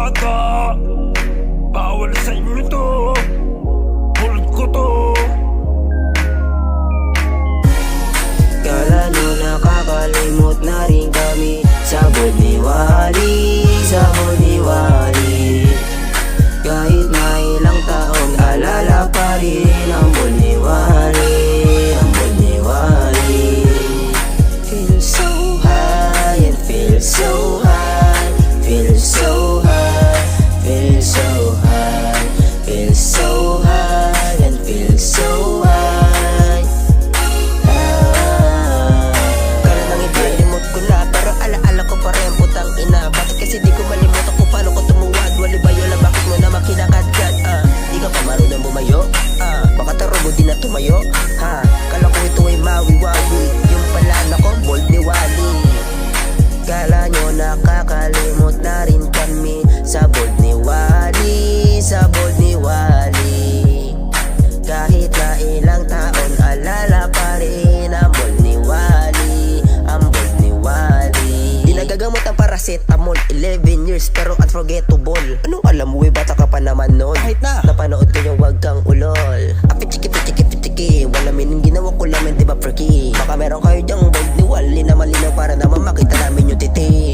bata. Bawal sa inyo to, pulot ko to. Kala nyo nakakalimot na rin kami. Sabod ni Wally, sabod ni Wally. Kahit na ilang taon, alala pa rin ang bol ni Wally, ang bol ni Wally. Feel so high and feel so high, feel so high, feel so high, feel so high and feel so high. Kaya nang ibalimot ko na, pero alaala ko pa rin putang ina. Bakit kasi di ko malimutan kung paano ko tumuwad? Wali ba yun lang, bakit mo na makinakadkad? Di ka pa marunong bumayo? Baka tarugo di na tumayo? Kala ko ito ay mawi-wawi, yung pala nako bold ni Wally. Kala nyo nakakalimot na rin kami. Sa bold ni Wally, sa bold ni Wally. Kahit na ilang taon, alala pa rin ang bold ni Wally, ang bold ni Wally. Di nagagamot ang paracetamol, 11 years pero unforgettable. Anong alam mo bata ka pa naman nun? Kahit na napanood ko yung wag kang ulol. Pichiki, wala meaning ginawa ko lamin, di ba freaky? Baka meron kayo dyang bold ni Wally na malinaw para naman makita namin yung titi.